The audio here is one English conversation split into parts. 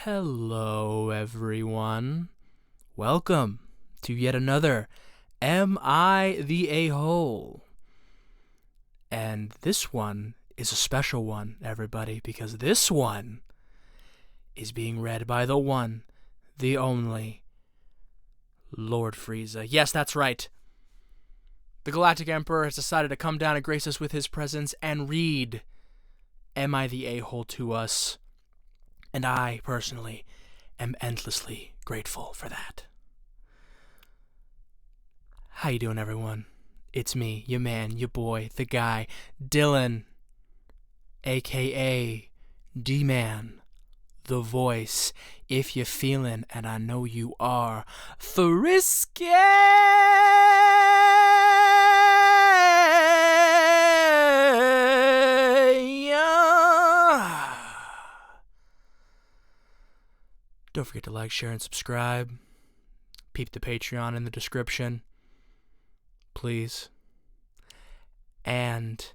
Hello, everyone. Welcome to yet another Am I the A-Hole? And this one is a special one, everybody, because this one is being read by the one, the only, Lord Frieza. Yes, that's right. The Galactic Emperor has decided to come down and grace us with his presence and read Am I the A-Hole to us. And I, personally, am endlessly grateful for that. How you doing, everyone? It's me, your man, your boy, the guy, Dylan, a.k.a. D-Man, the voice, if you're feeling, and I know you are, frisky! Don't forget to like, share, and subscribe. Peep the Patreon in the description, please. And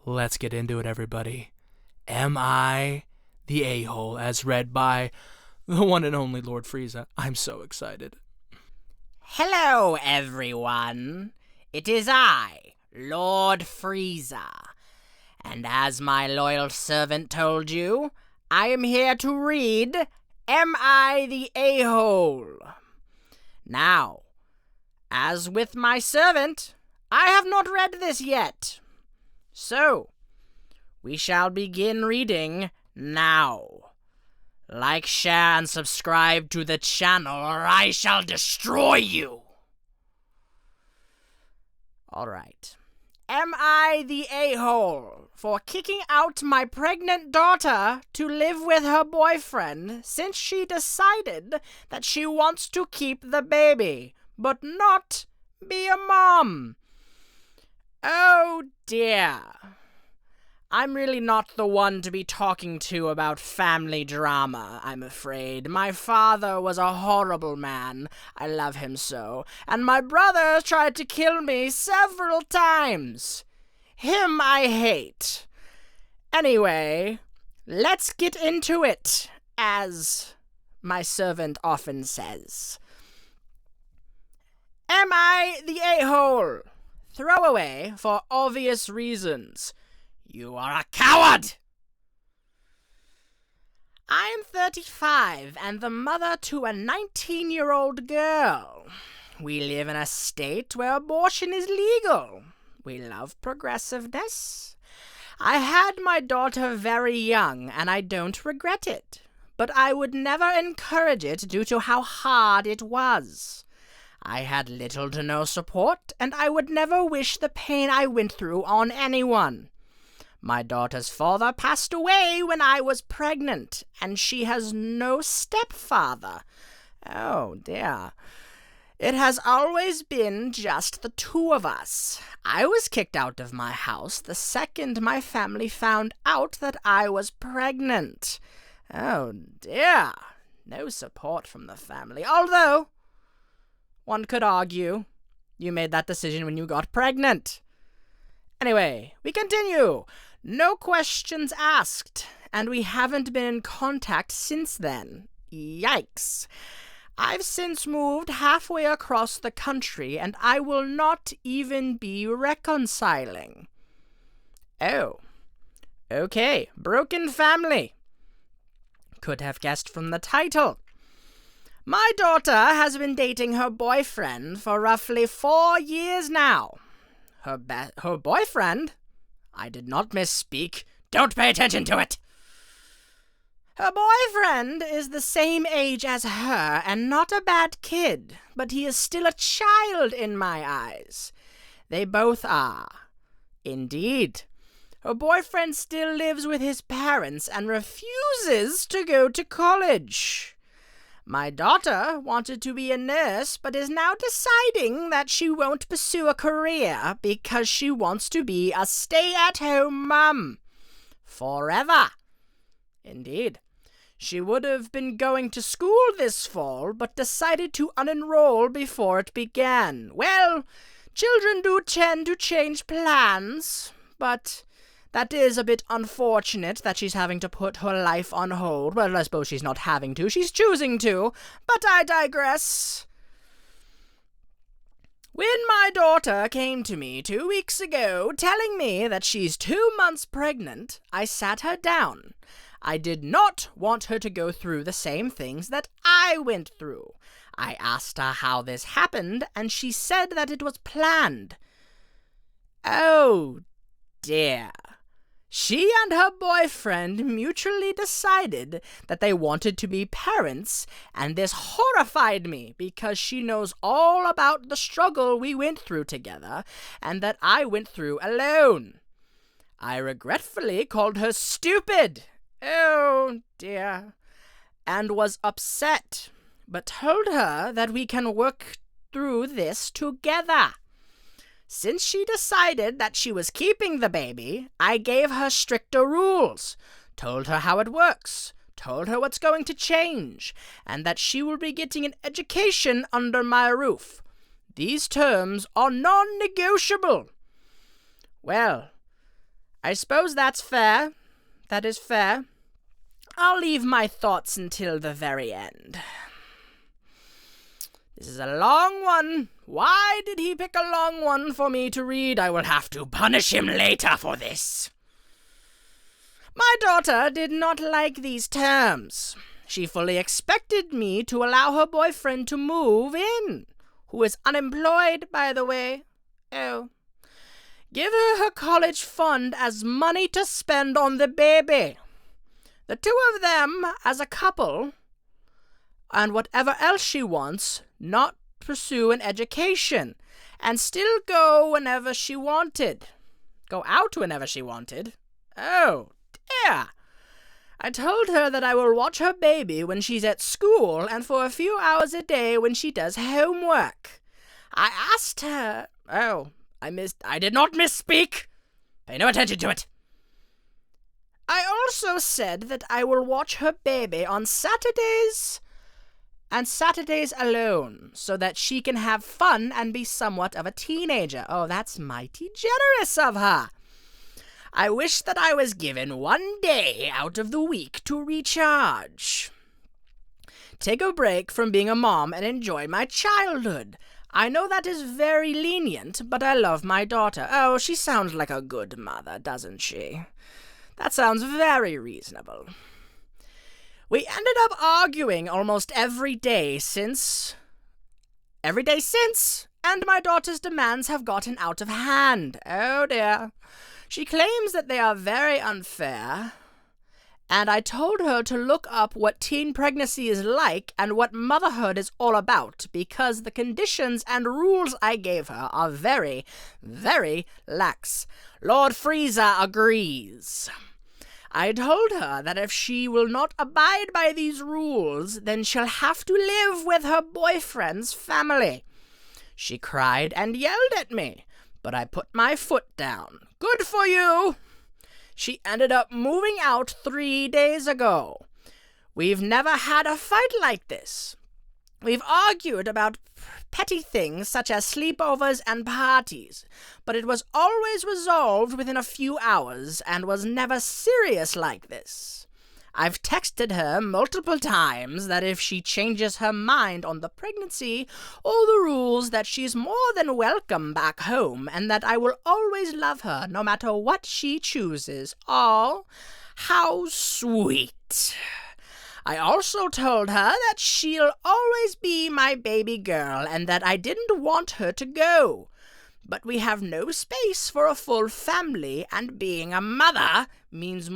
let's get into it, everybody. Am I the A-Hole, as read by the one and only Lord Frieza? I'm so excited. Hello, everyone. It is I, Lord Frieza. And as my loyal servant told you, I am here to read Am I the A-Hole? Now, as with my servant, I have not read this yet. So, we shall begin reading now. Like, share, and subscribe to the channel, or I shall destroy you. Alright. Am I the A-Hole for kicking out my pregnant daughter to live with her boyfriend since she decided that she wants to keep the baby, but not be a mom? Oh dear. I'm really not the one to be talking to about family drama, I'm afraid. My father was a horrible man. I love him so. And my brother tried to kill me several times. Him I hate. Anyway, let's get into it, as my servant often says. Am I the A-Hole? Throwaway for obvious reasons. You are a coward! I'm 35 and the mother to a 19-year-old girl. We live in a state where abortion is legal. We love progressiveness. I had my daughter very young and I don't regret it, but I would never encourage it due to how hard it was. I had little to no support, and I would never wish the pain I went through on anyone. My daughter's father passed away when I was pregnant, and she has no stepfather. Oh, dear. It has always been just the two of us. I was kicked out of my house the second my family found out that I was pregnant. Oh, dear. No support from the family, although one could argue you made that decision when you got pregnant. Anyway, we continue. No questions asked, and we haven't been in contact since then. Yikes. I've since moved halfway across the country, and I will not even be reconciling. Oh. Okay, broken family. Could have guessed from the title. My daughter has been dating her boyfriend for roughly 4 years now. Her boyfriend? I did not misspeak. Don't pay attention to it. Her boyfriend is the same age as her and not a bad kid, but he is still a child in my eyes. They both are. Indeed. Her boyfriend still lives with his parents and refuses to go to college. My daughter wanted to be a nurse, but is now deciding that she won't pursue a career because she wants to be a stay-at-home mum. Forever. Indeed. She would have been going to school this fall, but decided to unenroll before it began. Well, children do tend to change plans, but That is a bit unfortunate that she's having to put her life on hold. Well, I suppose she's not having to. She's choosing to. But I digress. When my daughter came to me 2 weeks ago telling me that she's 2 months pregnant, I sat her down. I did not want her to go through the same things that I went through. I asked her how this happened, and she said that it was planned. Oh, dear. She and her boyfriend mutually decided that they wanted to be parents, and this horrified me because she knows all about the struggle we went through together and that I went through alone. I regretfully called her stupid. Oh, dear. And was upset, but told her that we can work through this together. Since she decided that she was keeping the baby, I gave her stricter rules, told her how it works, told her what's going to change, and that she will be getting an education under my roof. These terms are non-negotiable. Well, I suppose that's fair. That is fair. I'll leave my thoughts until the very end. This is a long one. Why did he pick a long one for me to read? I will have to punish him later for this. My daughter did not like these terms. She fully expected me to allow her boyfriend to move in, who is unemployed, by the way. Oh. Give her college fund as money to spend on the baby. The two of them as a couple, and whatever else she wants, not pursue an education, and still go whenever she wanted. Go out whenever she wanted. Oh, dear. I told her that I will watch her baby when she's at school and for a few hours a day when she does homework. I asked her... Oh, I did not misspeak. Pay no attention to it. I also said that I will watch her baby on Saturdays, and Saturdays alone, so that she can have fun and be somewhat of a teenager. Oh, that's mighty generous of her. I wish that I was given 1 day out of the week to recharge. Take a break from being a mom and enjoy my childhood. I know that is very lenient, but I love my daughter. Oh, she sounds like a good mother, doesn't she? That sounds very reasonable. We ended up arguing almost every day since, and my daughter's demands have gotten out of hand. Oh dear. She claims that they are very unfair, and I told her to look up what teen pregnancy is like and what motherhood is all about, because the conditions and rules I gave her are very, very lax. Lord Frieza agrees. I told her that if she will not abide by these rules, then she'll have to live with her boyfriend's family. She cried and yelled at me, but I put my foot down. Good for you! She ended up moving out 3 days ago. We've never had a fight like this. We've argued about petty things such as sleepovers and parties, but it was always resolved within a few hours and was never serious like this. I've texted her multiple times that if she changes her mind on the pregnancy or the rules, that she's more than welcome back home and that I will always love her no matter what she chooses. Oh, how sweet. I also told her that she'll always be my baby girl and that I didn't want her to go. But we have no space for a full family, and being a mother means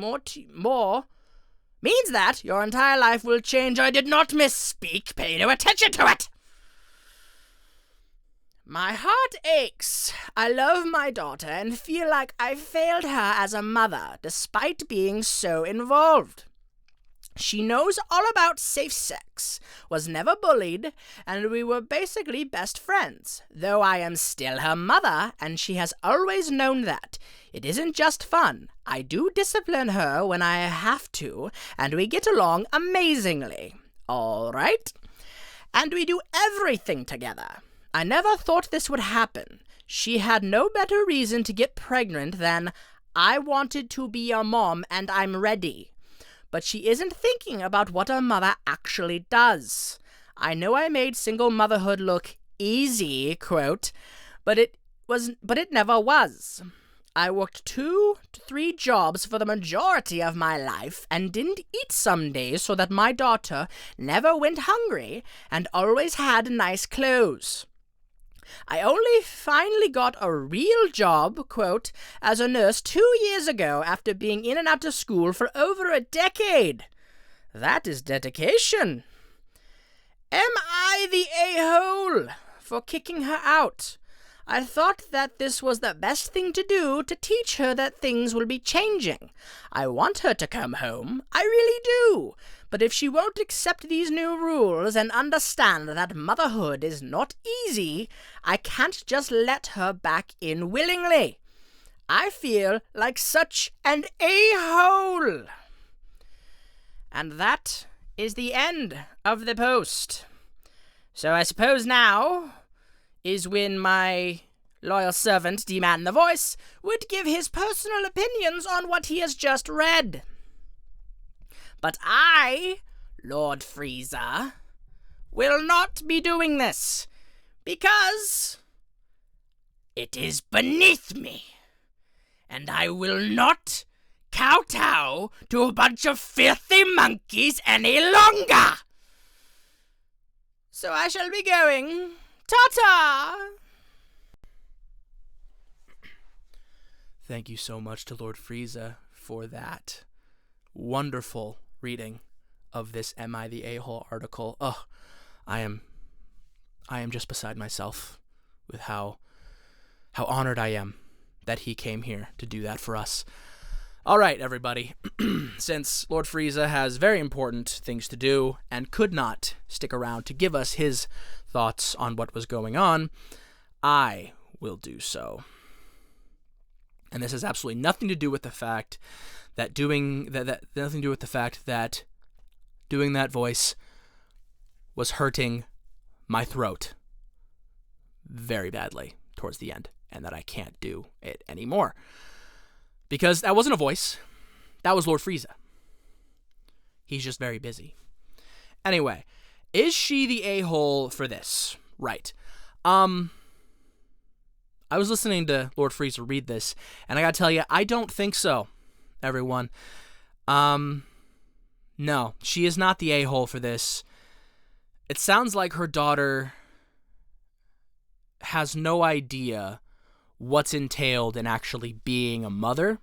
means that your entire life will change. I did not misspeak. Pay no attention to it. My heart aches. I love my daughter and feel like I failed her as a mother, despite being so involved. She knows all about safe sex, was never bullied, and we were basically best friends, though I am still her mother, and she has always known that. It isn't just fun. I do discipline her when I have to, and we get along amazingly. All right? And we do everything together. I never thought this would happen. She had no better reason to get pregnant than I wanted to be a mom, and I'm ready. But she isn't thinking about what a mother actually does. I know I made single motherhood look easy, quote, but it never was. I worked 2 to 3 jobs for the majority of my life and didn't eat some days so that my daughter never went hungry and always had nice clothes. I only finally got a real job, quote, as a nurse 2 years ago after being in and out of school for over a decade. That is dedication. Am I the a-hole for kicking her out? I thought that this was the best thing to do to teach her that things will be changing. I want her to come home. I really do. But if she won't accept these new rules and understand that motherhood is not easy, I can't just let her back in willingly. I feel like such an a-hole. And that is the end of the post. So I suppose now is when my loyal servant, D-Man the Voice, would give his personal opinions on what he has just read. But I, Lord Frieza, will not be doing this, because it is beneath me, and I will not kowtow to a bunch of filthy monkeys any longer. So I shall be going. Ta-ta! Thank you so much to Lord Frieza for that wonderful reading of this Am I the A-Hole article. Oh, I am just beside myself with how honored I am that he came here to do that for us. All right, everybody. Since Lord Frieza has very important things to do and could not stick around to give us his thoughts on what was going on, I will do so. And this has absolutely nothing to do with the fact that doing that voice was hurting my throat very badly towards the end, and that I can't do it anymore. Because that wasn't a voice. That was Lord Frieza. He's just very busy. Anyway, is she the a-hole for this? Right. I was listening to Lord Frieza read this, and I gotta tell you, I don't think so, everyone. No, she is not the a-hole for this. It sounds like her daughter has no idea what's entailed in actually being a mother,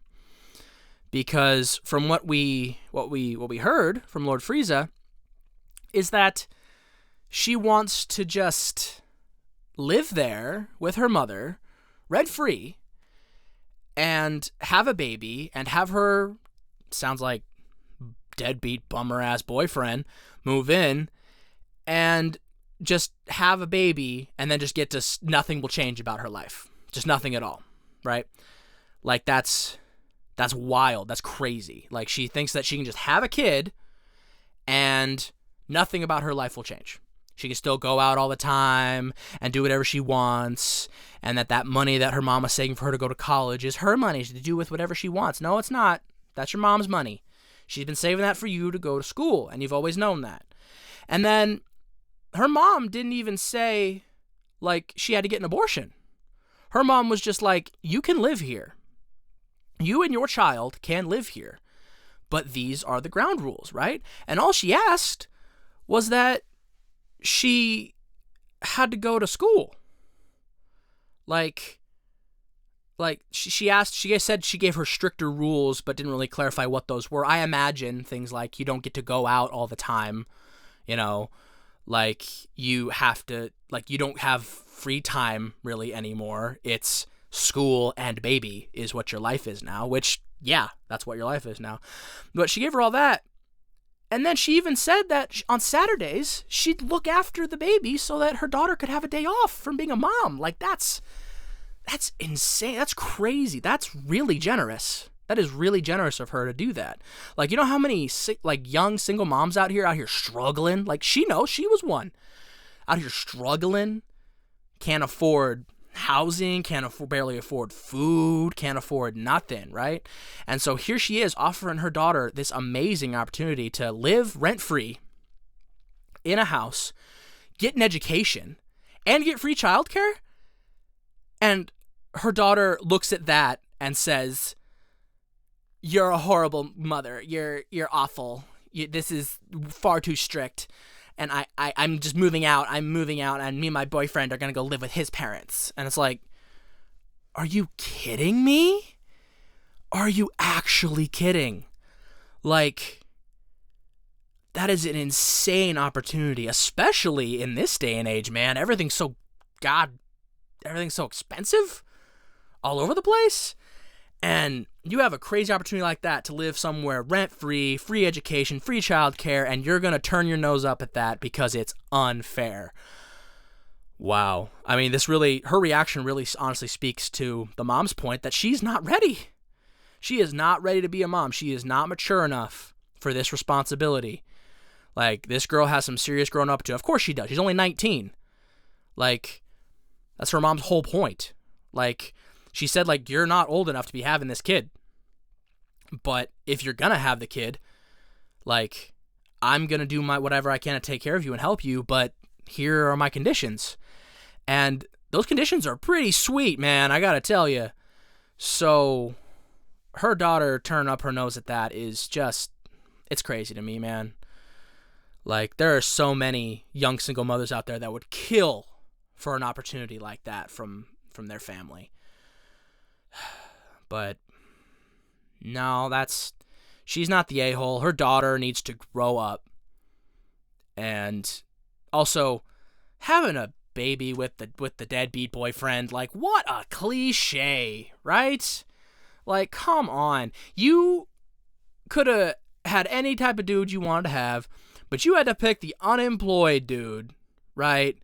because from what we heard from Lord Frieza is that she wants to just live there with her mother, rent-free, and have a baby, and have her, sounds like deadbeat bummer-ass boyfriend, move in, and just have a baby, and then just get to nothing will change about her life. Just nothing at all, right? Like, that's wild. That's crazy. Like, she thinks that she can just have a kid and nothing about her life will change. She can still go out all the time and do whatever she wants, and that money that her mom was saving for her to go to college is her money to do with whatever she wants. No, it's not. That's your mom's money. She's been saving that for you to go to school, and you've always known that. And then her mom didn't even say, like, she had to get an abortion. Her mom was just like, you can live here. You and your child can live here. But these are the ground rules, right? And all she asked was that she had to go to school. Like she said she gave her stricter rules, but didn't really clarify what those were. I imagine things like you don't get to go out all the time, you know, like you have to, like you don't have free time really anymore. It's school and baby is what your life is now, which, yeah, that's what your life is now. But she gave her all that. And then she even said that on Saturdays, she'd look after the baby so that her daughter could have a day off from being a mom. Like, that's insane. That's crazy. That's really generous. That is really generous of her to do that. Like, you know how many, like, young single moms out here struggling? Like, she knows she was one. Out here struggling, can't afford housing, barely afford food, can't afford nothing, right? And so here she is offering her daughter this amazing opportunity to live rent-free in a house, get an education, and get free childcare. And her daughter looks at that and says, "You're a horrible mother. You're awful. This is far too strict. And I'm just moving out. I'm moving out, and me and my boyfriend are going to go live with his parents." And it's like, are you kidding me? Are you actually kidding? Like, that is an insane opportunity, especially in this day and age, man. Everything's so expensive all over the place. And you have a crazy opportunity like that to live somewhere rent-free, free education, free childcare, and you're going to turn your nose up at that because it's unfair. Wow. I mean, her reaction really honestly speaks to the mom's point that she's not ready. She is not ready to be a mom. She is not mature enough for this responsibility. Like, this girl has some serious growing up to. Of course she does. She's only 19. Like, that's her mom's whole point. Like, she said, like, you're not old enough to be having this kid. But if you're going to have the kid, like, I'm going to do whatever I can to take care of you and help you, but here are my conditions. And those conditions are pretty sweet, man, I got to tell you. So her daughter turning up her nose at that is just, it's crazy to me, man. Like, there are so many young single mothers out there that would kill for an opportunity like that from their family. But no, she's not the a-hole. Her daughter needs to grow up. And also, having a baby with the deadbeat boyfriend, like, what a cliche, right? Like, come on. You could have had any type of dude you wanted to have, but you had to pick the unemployed dude, right?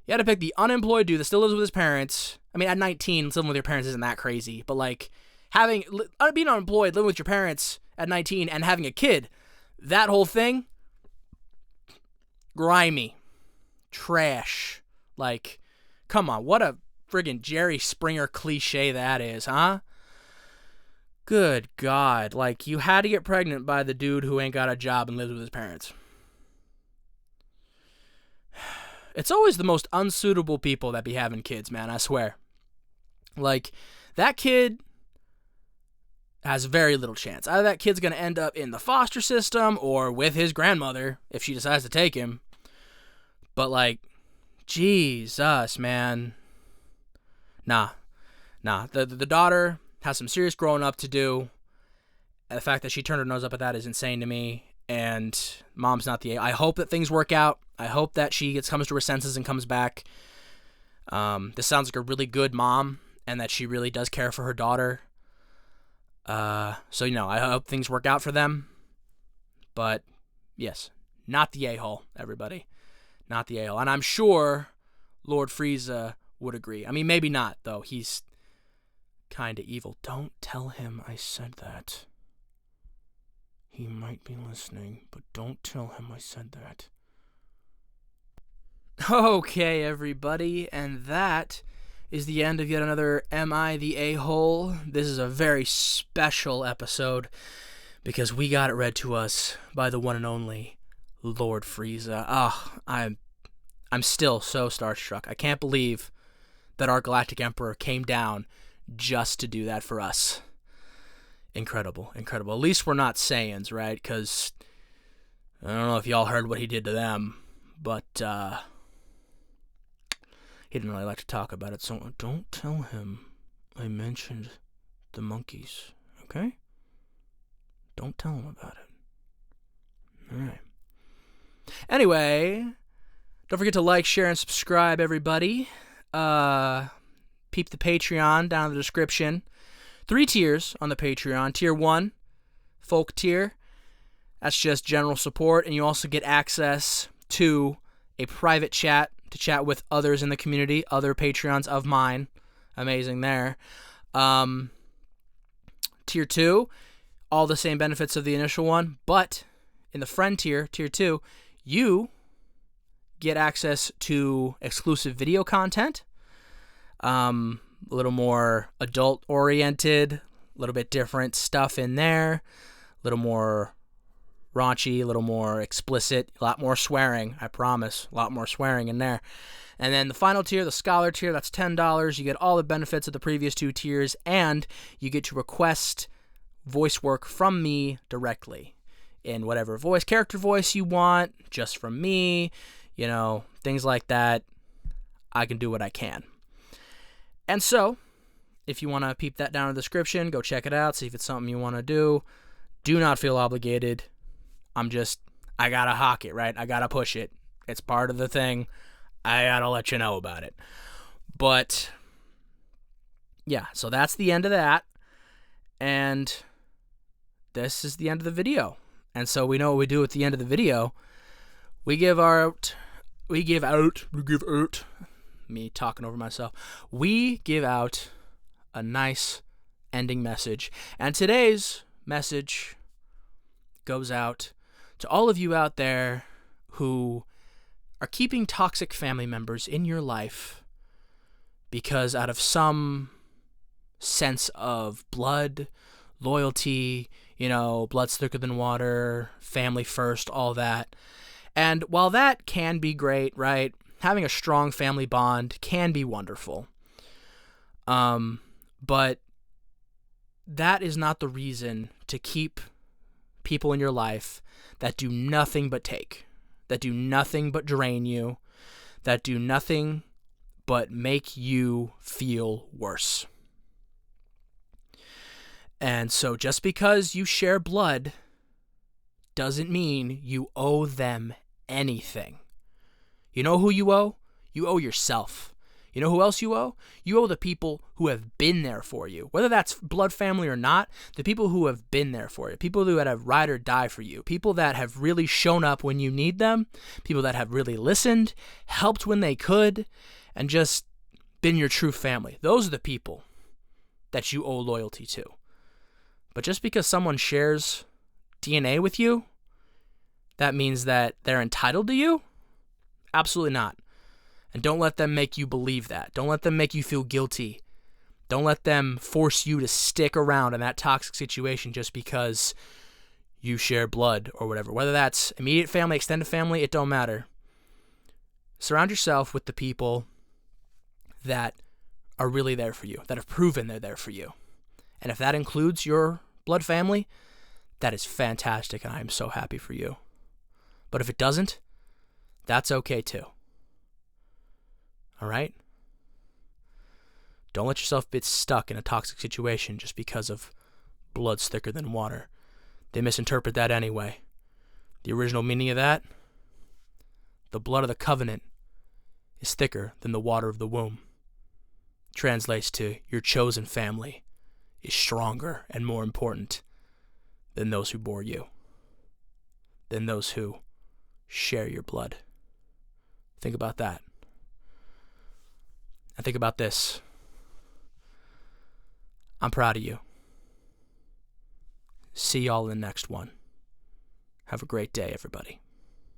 You had to pick the unemployed dude that still lives with his parents. I mean, at 19, living with your parents isn't that crazy, but like, being unemployed, living with your parents at 19, and having a kid, that whole thing, grimy, trash. Like, come on, what a friggin' Jerry Springer cliche that is, huh? Good God, like, you had to get pregnant by the dude who ain't got a job and lives with his parents. It's always the most unsuitable people that be having kids, man, I swear. Like, that kid has very little chance. Either that kid's going to end up in the foster system or with his grandmother if she decides to take him. But, like, Jesus, man. Nah. The daughter has some serious growing up to do. And the fact that she turned her nose up at that is insane to me. And mom's not the... I hope that things work out. I hope that she comes to her senses and comes back. This sounds like a really good mom, and that she really does care for her daughter. So, I hope things work out for them. But, yes, not the a-hole, everybody. Not the a-hole. And I'm sure Lord Frieza would agree. I mean, maybe not, though. He's kind of evil. Don't tell him I said that. He might be listening, but don't tell him I said that. Okay, everybody, and that is the end of yet another Am I the A-Hole? This is a very special episode because we got it read to us by the one and only Lord Frieza. I'm still so starstruck. I can't believe that our Galactic Emperor came down just to do that for us. Incredible. At least we're not Saiyans, right? Because I don't know if y'all heard what he did to them, but he didn't really like to talk about it, so don't tell him I mentioned the monkeys, okay? Don't tell him about it. Alright. Anyway, don't forget to like, share, and subscribe, everybody. Peep the Patreon down in the description. 3 tiers on the Patreon. Tier 1, folk tier. That's just general support, and you also get access to a private chat to chat with others in the community, other Patreons of mine. Amazing there. Tier 2, all the same benefits of the initial one, but in the friend tier, Tier 2, you get access to exclusive video content, A little more adult-oriented, a little bit different stuff in there, a little more raunchy, a little more explicit, a lot more swearing, I promise, a lot more swearing in there. And then the final tier, the Scholar tier, that's $10. You get all the benefits of the previous 2 tiers, and you get to request voice work from me directly in whatever character voice you want, just from me, things like that. I can do what I can. And so, if you want to peep that down in the description, go check it out, see if it's something you want to do. Do not feel obligated. I gotta hawk it, right? I gotta push it. It's part of the thing. I gotta let you know about it. But, yeah, so that's the end of that. And this is the end of the video. And so we know what we do at the end of the video. We give out, me talking over myself. We give out a nice ending message. And today's message goes out to all of you out there who are keeping toxic family members in your life because out of some sense of blood, loyalty, blood's thicker than water, family first, all that. And while that can be great, right, having a strong family bond can be wonderful. But that is not the reason to keep people in your life that do nothing but take, that do nothing but drain you, that do nothing but make you feel worse. And so just because you share blood doesn't mean you owe them anything. You know who you owe? You owe yourself. You know who else you owe? You owe the people who have been there for you. Whether that's blood family or not, the people who have been there for you. People who have ride or die for you. People that have really shown up when you need them. People that have really listened, helped when they could, and just been your true family. Those are the people that you owe loyalty to. But just because someone shares DNA with you, that means that they're entitled to you? Absolutely not. And don't let them make you believe that. Don't let them make you feel guilty. Don't let them force you to stick around in that toxic situation just because you share blood or whatever. Whether that's immediate family, extended family, it don't matter. Surround yourself with the people that are really there for you, that have proven they're there for you. And if that includes your blood family, that is fantastic, and I am so happy for you. But if it doesn't, that's okay too. All right? Don't let yourself get stuck in a toxic situation just because of blood's thicker than water. They misinterpret that anyway. The original meaning of that, the blood of the covenant is thicker than the water of the womb. Translates to your chosen family is stronger and more important than those who bore you, than those who share your blood. Think about that. And think about this. I'm proud of you. See y'all in the next one. Have a great day, everybody.